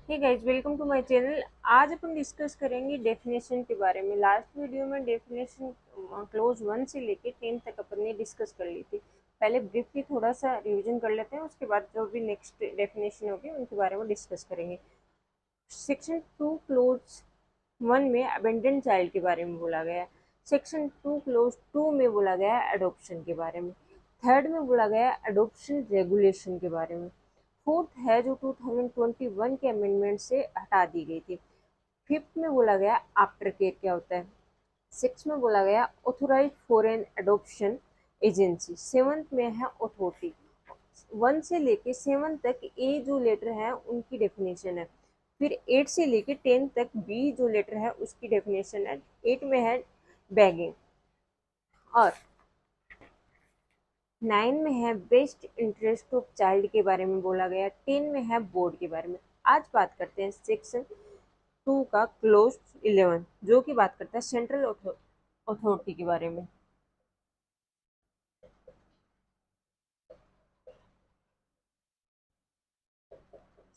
Hey guys, welcome to my channel. आज अपन discuss करेंगे डेफिनेशन के बारे में। लास्ट वीडियो में डेफिनेशन क्लोज 1 से लेके 10 तक अपन ने डिस्कस कर ली थी। पहले ब्रीफली थोड़ा सा रिवीजन कर लेते हैं, उसके बाद जो भी नेक्स्ट डेफिनेशन होगी उनके बारे में डिस्कस करेंगे। सेक्शन 2 क्लोज 1 में अबेंडेंट चाइल्ड के बारे में बोला गया है। सेक्शन 2 क्लोज 2 में बोला गया है एडॉप्शन के बारे में। थर्ड में बोला गया है एडॉप्शन रेगुलेशन के बारे में। फोर्थ है जो 2021 के अमेंडमेंट से हटा दी गई थी। फिफ्थ में बोला गया आफ्टर केयर क्या होता है। सिक्स में बोला गया authorise foreign adoption agency. Seventh में है अथॉरिटी। 1 से लेके 7 तक ए जो लेटर है उनकी डेफिनेशन है। फिर 8 से लेके 10 तक बी जो लेटर है उसकी डेफिनेशन है। 8 में है बैगिंग। और 9 में है बेस्ट इंटरेस्ट ऑफ चाइल्ड के बारे में बोला गया। 10 में है बोर्ड के बारे में। आज बात करते हैं सेक्शन 2 का क्लोज 11 जो कि बात करता है सेंट्रल अथॉरिटी के बारे में।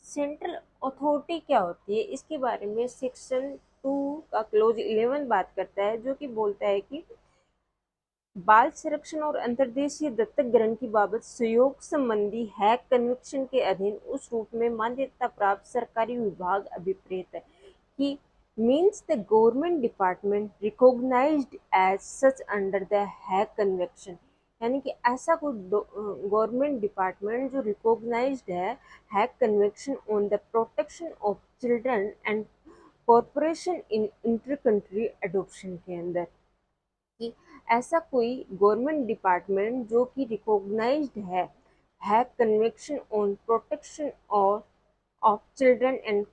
सेंट्रल अथॉरिटी क्या होती है इसके बारे में सेक्शन 2 का क्लोज 11 बात करता है, जो कि बोलता है कि बाल संरक्षण और अंतर्देशीय दत्तक ग्रहण की बाबत सहयोग संबंधी हैग कन्वेंशन के अधीन उस रूप में मान्यता प्राप्त सरकारी विभाग अभिप्रेत है कि means the government department recognized as such under the Hague Convention। यानी कि ऐसा कोई गवर्नमेंट डिपार्टमेंट जो रिकॉग्नाइज्ड है Hague convention on the protection of children and corporation in intercountry adoption के अंदर, कि ऐसा कोई गवर्नमेंट डिपार्टमेंट जो कि रिकॉग्नाइज्ड है हैग कन्वेंशन ऑन प्रोटेक्शन और of children and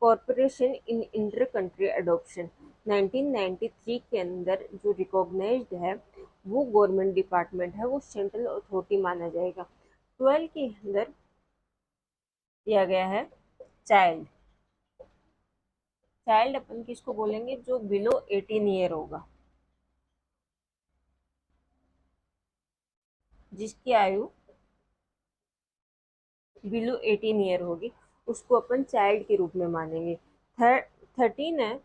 corporation in inter country adoption 1993 के अंदर जो रिकॉग्नाइज्ड है वो गवर्नमेंट डिपार्टमेंट है, वो सेंट्रल अथॉरिटी माना जाएगा। 12 के अंदर दिया गया है चाइल्ड। चाइल्ड अपन किसको बोलेंगे? जो बिलो 18 ईयर होगा, जिसकी आयु बिलो 18 ईयर होगी, उसको अपन चाइल्ड के रूप में मानेंगे। 13 है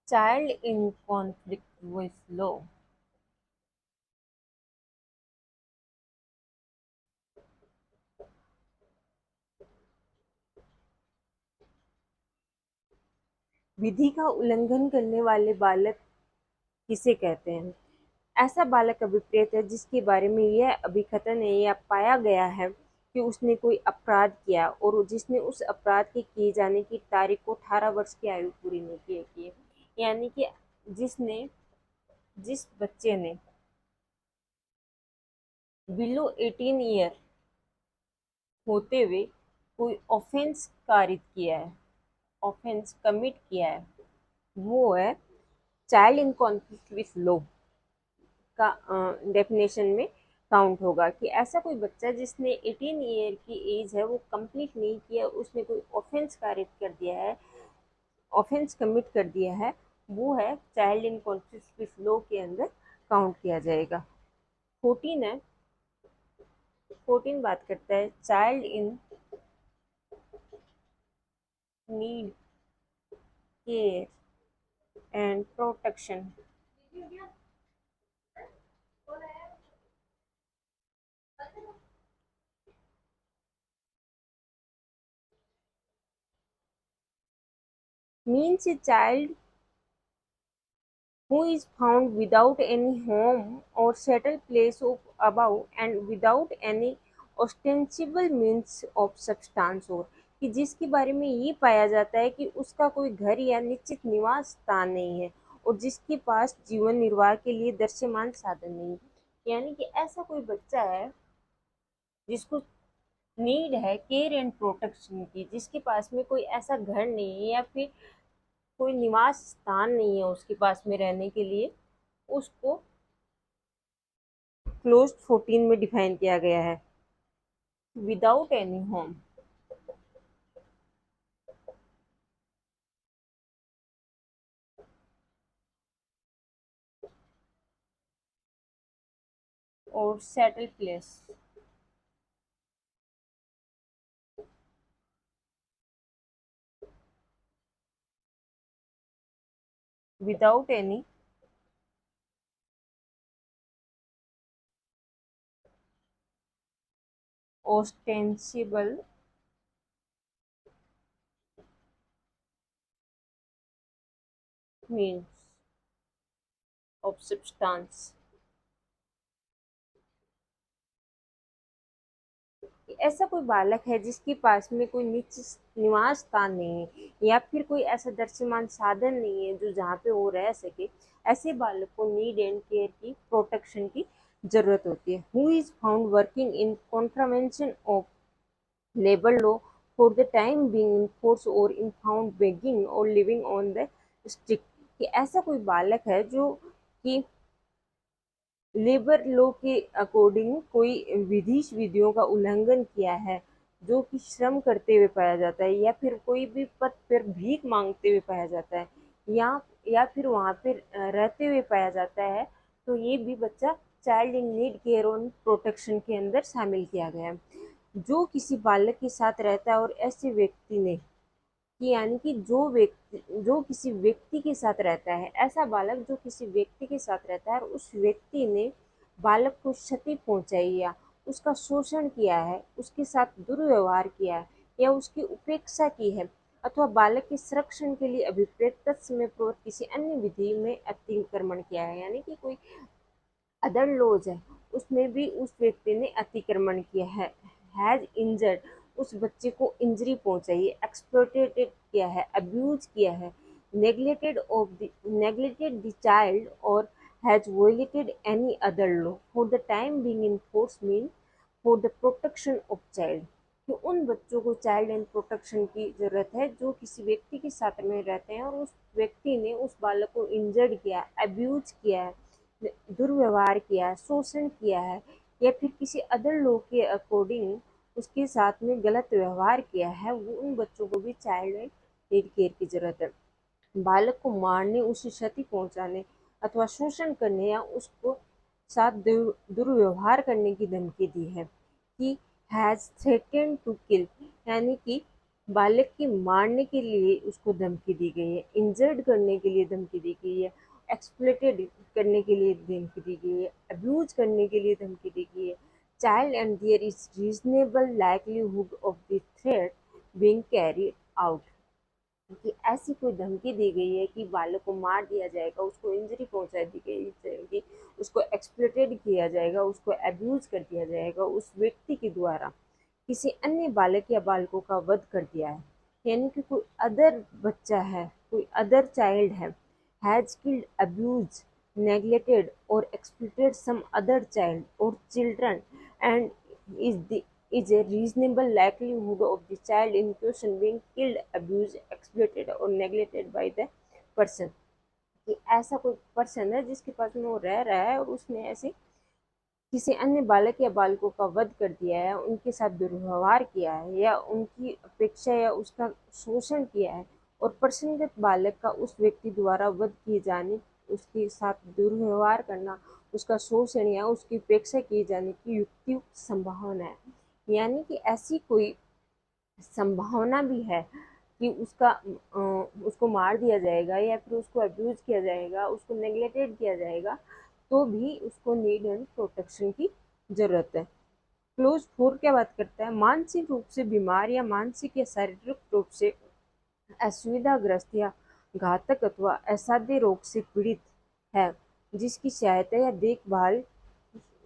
child in conflict with law. विधि का उल्लंघन करने वाले बालक किसे कहते हैं? ऐसा बालक अभिप्रेत है जिसके बारे में यह अभिकथन है या पाया गया है कि उसने कोई अपराध किया और जिसने उस अपराध के किए जाने की तारीख को 18 वर्ष की आयु पूरी नहीं की है। यानी कि जिसने जिस बच्चे ने बिलो 18 ईयर होते हुए कोई ऑफेंस कारित किया है, ऑफेंस कमिट किया है, वो है child in conflict with law का डेफिनेशन में काउंट होगा। कि ऐसा कोई बच्चा जिसने 18 ईयर की एज है वो कंप्लीट नहीं किया, उसने कोई ऑफेंस कारित कर दिया है, ऑफेंस कमिट कर दिया है, वो है child in conflict with law के अंदर काउंट किया जाएगा। 14 है, 14 बात करता है child in need care and protection. Means a child who is found without any home or settled place of above and without any ostensible means of substance, और कि जिसके बारे में ये पाया जाता है कि उसका कोई घर या निश्चित निवास स्थान नहीं है और जिसके पास जीवन निर्वाह के लिए दृश्यमान साधन नहीं है। यानी कि ऐसा कोई बच्चा है जिसको नीड है केयर एंड प्रोटेक्शन की, जिसके पास में कोई ऐसा घर नहीं है या फिर कोई निवास स्थान नहीं है उसके पास में रहने के लिए, उसको क्लोज 14 में डिफाइन किया गया है। विदाउट एनी होम और settle place. without any ostensible means of substance। ऐसा कोई बालक है जिसके पास में कोई निवास स्थान नहीं है या फिर कोई ऐसा दृश्यमान साधन नहीं है जो जहाँ पे वो रह सके, ऐसे बालक को नीड एंड केयर की प्रोटेक्शन की जरूरत होती है। Who is found working in contravention of labour law for the time being in force और इन फाउंड बेगिंग और लिविंग ऑन द स्ट्रीट, कि ऐसा कोई बालक है जो कि लेबर लॉ के अकॉर्डिंग कोई विधियों का उल्लंघन किया है, जो कि श्रम करते हुए पाया जाता है या फिर कोई भी पद पर भीख मांगते हुए पाया जाता है या फिर वहाँ पे रहते हुए पाया जाता है, तो ये भी बच्चा चाइल्ड इन नीड केयर और प्रोटेक्शन के अंदर शामिल किया गया है। जो किसी बालक के साथ रहता है और ऐसे व्यक्ति ने कि यानी कि जो किसी व्यक्ति के साथ रहता है, ऐसा बालक जो किसी व्यक्ति के साथ रहता है और उस व्यक्ति ने बालक को क्षति पहुंचाई या उसका शोषण किया है, उसके साथ दुर्व्यवहार किया है या उसकी उपेक्षा की है अथवा बालक के संरक्षण के लिए अभिप्रेत तत्समय किसी अन्य विधि में अतिक्रमण किया है, यानी कि कोई अदर लॉज है उसमें भी उस व्यक्ति ने अतिक्रमण किया है, हैज इंजर्ड उस बच्चे को इंजरी पहुंचाई है, एक्सप्लॉइटेड किया है, अब्यूज किया है, नेग्लेक्टेड द चाइल्ड और has violated any other law for the time being in force mean for the protection of child, कि उन बच्चों को चाइल्ड एंड प्रोटेक्शन की ज़रूरत है जो किसी व्यक्ति के साथ में रहते हैं और उस व्यक्ति ने उस बालक को इंजर्ड किया, अब्यूज किया है, दुर्व्यवहार किया है, शोषण किया है या फिर किसी अदर लोग के अकॉर्डिंग उसके साथ में गलत व्यवहार किया है, वो उन बच्चों को भी चाइल्ड एंड नीड केयर की ज़रूरत है। बालक को मारने, उसे क्षति पहुंचाने अथवा शोषण करने या उसको साथ दुर्व्यवहार करने की धमकी दी है कि हैज थ्रेटेंड टू किल, यानी कि बालक के मारने के लिए उसको धमकी दी गई है, इंजर्ड करने के लिए धमकी दी गई है, एक्सप्लोइटेड करने के लिए धमकी दी गई है, अब्यूज करने के लिए धमकी दी गई है, child and there is reasonable livelihood of the threat being carried out, कि ऐसी कोई धमकी दी गई है कि बालक को मार दिया जाएगा, उसको इंजरी पहुंचा दी गई जाएगी, उसको एक्सप्लोइटेड किया जाएगा, उसको अब्यूज कर दिया जाएगा, उस व्यक्ति के द्वारा किसी अन्य बालक या बालकों का वध कर दिया है, यानी कि कोई अदर बच्चा है, कोई अदर चाइल्ड है, has killed, abuse, neglected or exploited some other child or children and is the is a reasonable likelihood of the child in question being killed, abused, exploited or neglected by the person, कि ऐसा कोई person है जिसके पास में वो रह रहा है और उसने ऐसे किसी अन्य बालक या बालकों का वध कर दिया है, उनके साथ दुर्व्यवहार किया है या उनकी अपेक्षा या उसका शोषण किया है और प्रसंगित बालक का उस व्यक्ति द्वारा वध किए जाने, उसके साथ दुर्व्यवहार करना, उसका शोषण या उसकी उपेक्षा किए जाने की युक्तियुक्त संभावना है, यानी कि ऐसी कोई संभावना भी है कि उसको मार दिया जाएगा या फिर उसको अब्यूज किया जाएगा, उसको नेग्लेक्टेड किया जाएगा, तो भी उसको नीड एंड प्रोटेक्शन की जरूरत है। क्लोज 4 क्या बात करता है, मानसिक रूप से बीमार या मानसिक या शारीरिक रूप से असुविधाग्रस्त या घातक अथवा असाध्य रोग से पीड़ित है, जिसकी सहायता या देखभाल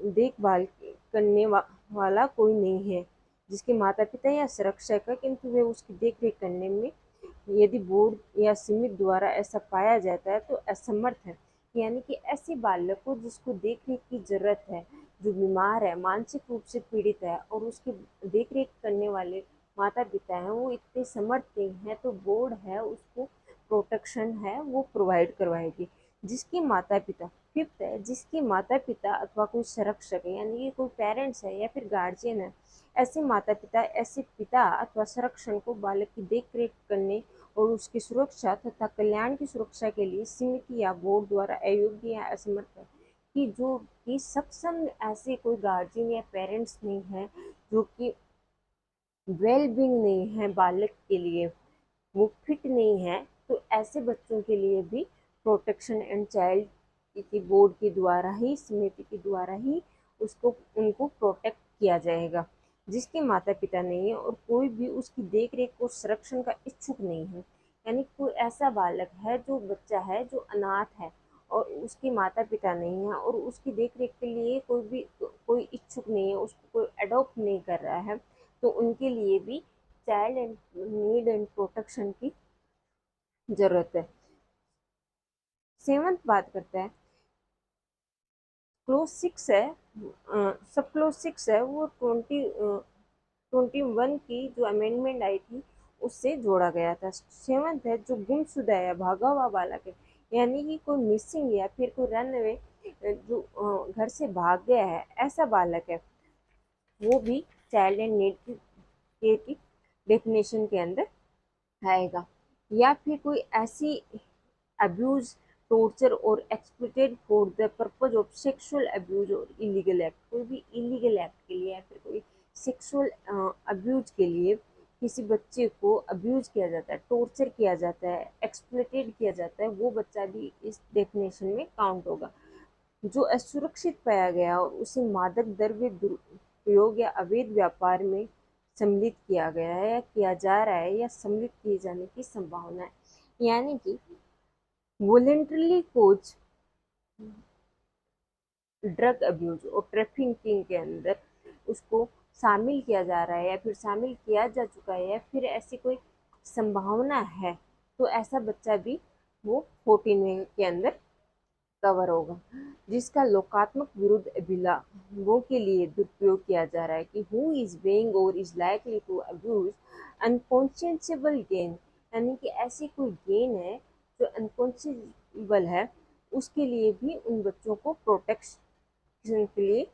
देखभाल करने वाला कोई नहीं है, जिसके माता पिता या संरक्षक है किंतु वे उसकी देख रेख करने में यदि बोर्ड या सीमित द्वारा ऐसा पाया जाता है तो असमर्थ है, यानी कि ऐसे बालक को जिसको देख रेख की जरूरत है, जो बीमार है, मानसिक रूप से पीड़ित है और उसकी देख रेख करने वाले माता पिता हैं वो इतने समर्थ नहीं है, तो बोर्ड है उसको प्रोटेक्शन है वो प्रोवाइड करवाएगी। जिसके माता पिता, फिफ्थ है, जिसके माता पिता अथवा कोई संरक्षक है यानी कि कोई पेरेंट्स है या फिर गार्जियन है, ऐसे माता पिता, ऐसे पिता अथवा संरक्षण को बालक की देख रेख करने और उसकी सुरक्षा तथा कल्याण की सुरक्षा के लिए सीमित या बोर्ड द्वारा अयोग्य या असमर्थ है, कि जो कि सक्षम ऐसे कोई गार्जियन या पेरेंट्स नहीं है, जो कि वेल बींग नहीं है बालक के लिए, वो फिट नहीं है, तो ऐसे बच्चों के लिए भी प्रोटेक्शन एंड चाइल्ड की बोर्ड के द्वारा ही, समिति के द्वारा ही उसको उनको प्रोटेक्ट किया जाएगा। जिसके माता पिता नहीं है और कोई भी उसकी देख रेख और संरक्षण का इच्छुक नहीं है, यानी कोई ऐसा बालक है जो बच्चा है जो अनाथ है और उसके माता पिता नहीं है और उसकी देख रेख के लिए कोई इच्छुक नहीं है, उसको कोई अडॉप्ट नहीं कर रहा है, तो उनके लिए भी child and need and protection की जरूरत है। सेवंथ बात करते हैं, क्लोज 6 है, सब क्लोज 6 है, वो 21 की जो अमेंडमेंट आई थी उससे जोड़ा गया था। सेवंथ है, जो गुमशुदा या भागा हुआ बालक है, यानी कि कोई मिसिंग या फिर कोई रन अवे, जो घर से भाग गया है, ऐसा बालक है, वो भी चाइल्ड एंड नीड की डेफिनेशन के अंदर आएगा। या फिर कोई ऐसी अब्यूज, टॉर्चर और exploited for the purpose of sexual abuse और इलीगल एक्ट, कोई भी इलीगल एक्ट के लिए या फिर कोई सेक्सुअल अब्यूज के लिए किसी बच्चे को अब्यूज किया जाता है, टॉर्चर किया जाता है, एक्सप्लॉइटेड किया जाता है, वो बच्चा भी इस डेफिनेशन में काउंट होगा। जो असुरक्षित पाया गया और उसे मादक द्रव्य दुरुपयोग या अवैध व्यापार में सम्मिलित किया गया है या किया जा रहा है या सम्मिलित किए जाने की संभावना है, यानी कि वॉलेंटरली कोच ड्रग अब्यूज और ट्रैफिकिंग के अंदर उसको शामिल किया जा रहा है या फिर शामिल किया जा चुका है या फिर ऐसी कोई संभावना है, तो ऐसा बच्चा भी वो 14 के अंदर कवर होगा। जिसका लोकात्मक विरुद्ध अभिलाषाओं के लिए दुरुपयोग किया जा रहा है कि हु इज बेइंग और is likely to abuse unconscionable gain, यानी कि ऐसी कोई गेन है जो अनकॉन्शियसबल है, उसके लिए भी उन बच्चों को प्रोटेक्शन के लिए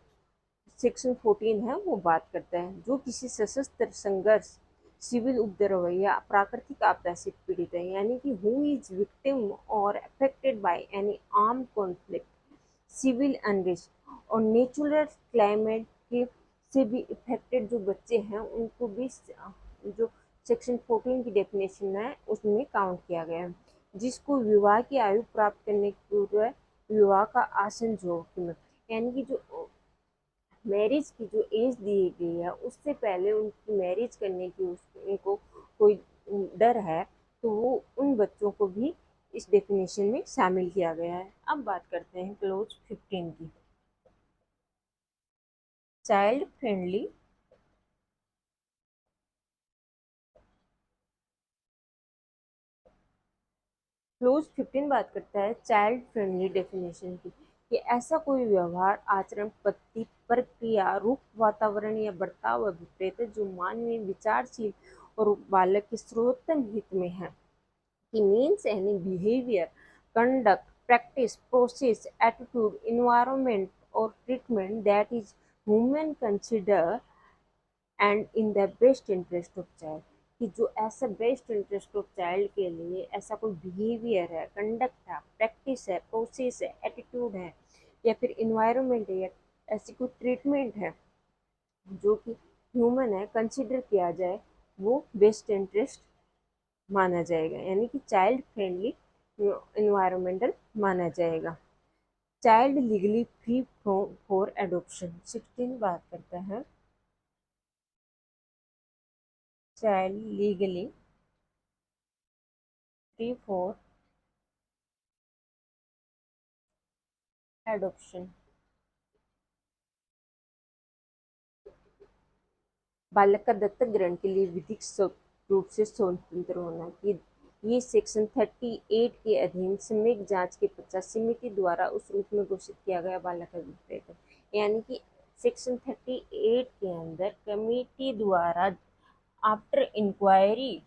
सेक्शन 14 है वो बात करता है। जो किसी सशस्त्र संघर्ष, सिविल उपद्रव या प्राकृतिक आपदा से पीड़ित है, यानी कि हु इज विक्टिम और affected by any arm conflict, civil unrest और नेचुरल क्लाइमेट के से भी इफेक्टेड जो बच्चे हैं, उनको भी जो सेक्शन 14 की डेफिनेशन है उसमें काउंट किया गया है। जिसको विवाह की आयु प्राप्त करने के पूर्व विवाह का आसन जोखिम, यानी कि जो मैरिज की जो एज दी गई है उससे पहले उनकी मैरिज करने की उनको कोई डर है, तो वो उन बच्चों को भी इस डेफिनेशन में शामिल किया गया है। अब बात करते हैं क्लोज 15 की, चाइल्ड फ्रेंडली। क्लोज 15 बात करता है चाइल्ड फ्रेंडली डेफिनेशन की, कि ऐसा कोई व्यवहार, आचरण, पद्धति, प्रक्रिया, रूप, वातावरण या बर्ताव अभिप्रेत है जो मानवीय, विचारशील और बालक के सर्वोत्तम हित में है। He means any behavior, conduct, practice, process, attitude, environment or treatment that is human consider and in the best interest of child, कि जो ऐसा बेस्ट इंटरेस्ट ऑफ चाइल्ड के लिए ऐसा कोई बिहेवियर है, कंडक्ट है, प्रैक्टिस है, प्रोसेस है, एटीट्यूड है या फिर इन्वायरमेंट है या ऐसी कोई ट्रीटमेंट है जो कि ह्यूमन है, कंसिडर किया जाए, वो बेस्ट इंटरेस्ट माना जाएगा, यानी कि चाइल्ड फ्रेंडली इन्वायरमेंटल माना जाएगा। Child legally free for adoption 16 बात करता है, child legally free for adoption, बालक का दत्तक ग्रहण के लिए विधिक रूप से स्वतंत्र होना, कि ये सेक्शन 38 के अधीन सम्यक जांच के पश्चात समिति द्वारा उस रूप में घोषित किया गया बालक का विक्रेता, यानी कि सेक्शन 38 के अंदर कमेटी द्वारा आफ्टर इंक्वायरी,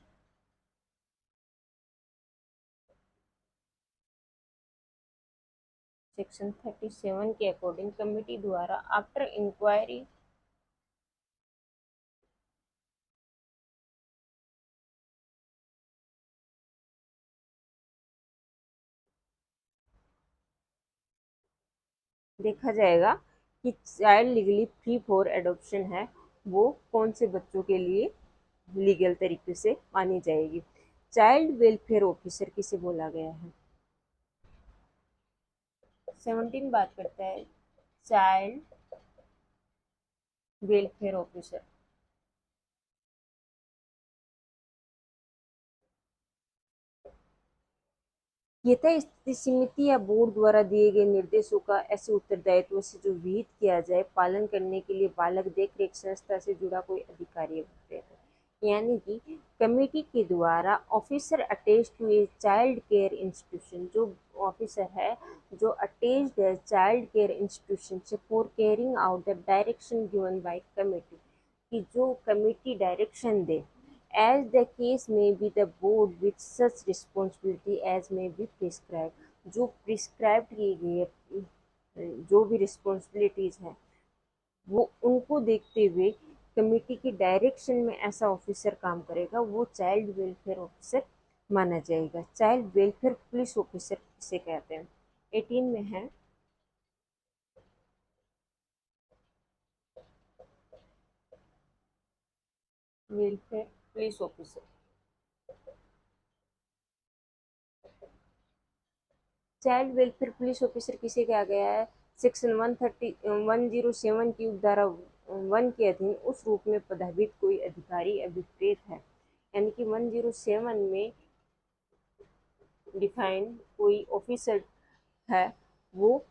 सेक्शन 37 के अकॉर्डिंग कमेटी द्वारा आफ्टर इंक्वायरी देखा जाएगा कि child legally free for adoption है वो कौन से बच्चों के लिए लीगल तरीके से मानी जाएगी। चाइल्ड वेलफेयर ऑफिसर किसे बोला गया है, 17 बात करता है चाइल्ड वेलफेयर ऑफिसर। यथास्थिति समिति या बोर्ड द्वारा दिए गए निर्देशों का ऐसे उत्तरदायित्व से जो विहित किया जाए पालन करने के लिए बालक देखरेख संस्था से जुड़ा कोई अधिकारी होते हैं। यानी कि कमेटी के द्वारा officer attached to a child care institution, जो ऑफिसर है जो अटैच्ड है चाइल्ड केयर इंस्टीट्यूशन से for carrying out the direction given by committee, कि जो कमेटी डायरेक्शन दे, as the case may be the board with such responsibility as may be prescribed, जो prescribe की गई है जो भी रिस्पॉन्सिबिलिटीज हैं वो उनको देखते हुए कमेटी के डायरेक्शन में ऐसा ऑफिसर काम करेगा, वो चाइल्ड वेलफेयर ऑफिसर माना जाएगा। चाइल्ड वेलफेयर पुलिस ऑफिसर किसे कहते हैं? 18 में है welfare police officer. Child welfare police officer किसे कहा गया है? सेक्शन 107 की उपधारा 1 के अधीन उस रूप में पदवीत कोई अधिकारी अभिप्रेत है, यानी कि 107 में डिफाइन कोई ऑफिसर है वो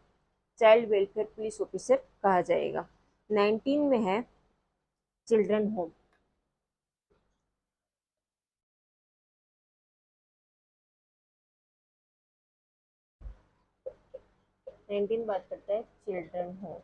चाइल्ड वेलफेयर पुलिस ऑफिसर कहा जाएगा। 19 में है चिल्ड्रन होम। बात करता है चिल्ड्रन होम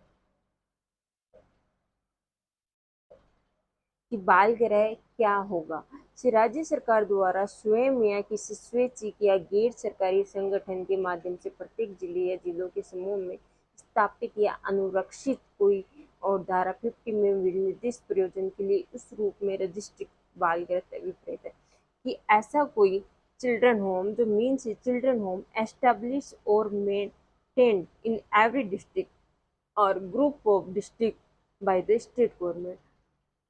कि बाल गृह क्या होगा। राज्य सरकार द्वारा स्वयं या किसी स्वैच्छिक या गैर सरकारी संगठन के माध्यम से प्रत्येक जिले या जिलों के समूह में स्थापित या अनुरक्षित कोई और धारा 50 में विनिर्दिष्ट प्रयोजन के लिए उस रूप में रजिस्ट्रिक्ट बाल गृह अभिप्रेत है कि ऐसा कोई चिल्ड्रन होम जो मीन्स चिल्ड्रन होम एस्टेब्लिश और मेंटेन्ड इन एवरी डिस्ट्रिक्ट और group of district by the state government,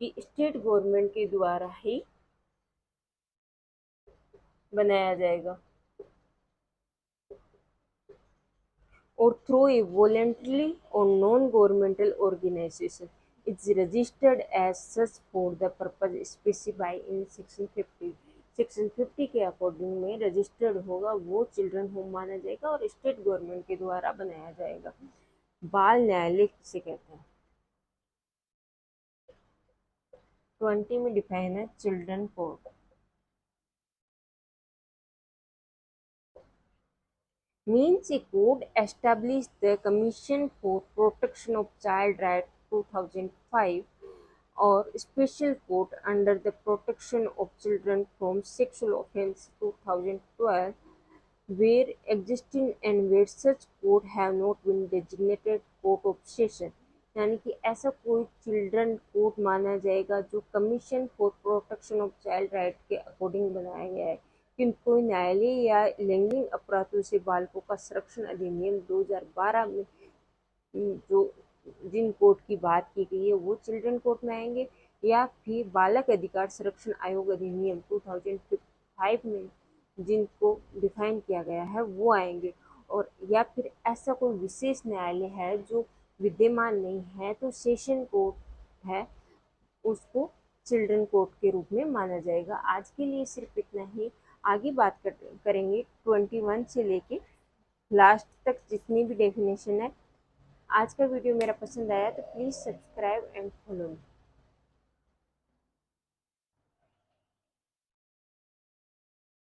कि स्टेट गवर्नमेंट के द्वारा ही बनाया जाएगा और थ्रू ए वॉलेंटरी और non governmental organisation it's registered as such for the purpose specify in section 50। Section 50 के अकॉर्डिंग में रजिस्टर्ड होगा वो चिल्ड्रन होम माना जाएगा और स्टेट गवर्नमेंट के द्वारा बनाया जाएगा। बाल न्यायालय किसे कहते हैं? 20 में डिफाइन है children court. Means a code established the Commission for Protection of Child Rights 2005 or Special Court under the Protection of Children from Sexual Offence 2012, where existing and where such court have not been designated court of session, यानी कि ऐसा कोई children court माना जाएगा जो commission for protection of child right के according बनाया गया है, कि कोई न्यायालय या लैंगिक अपराधों से बालकों का संरक्षण अधिनियम 2012 में जो जिन कोर्ट की बात की गई है वो चिल्ड्रन कोर्ट में आएंगे, या फिर बालक अधिकार संरक्षण आयोग अधिनियम 2005 में जिनको डिफाइन किया गया है वो आएंगे, और या फिर ऐसा कोई विशेष न्यायालय है जो विद्यमान नहीं है तो सेशन कोर्ट है उसको चिल्ड्रन कोर्ट के रूप में माना जाएगा। आज के लिए सिर्फ इतना ही। आगे बात करेंगे 21 से लेके लास्ट तक जितनी भी डेफिनेशन है। आज का वीडियो मेरा पसंद आया तो please subscribe and follow me.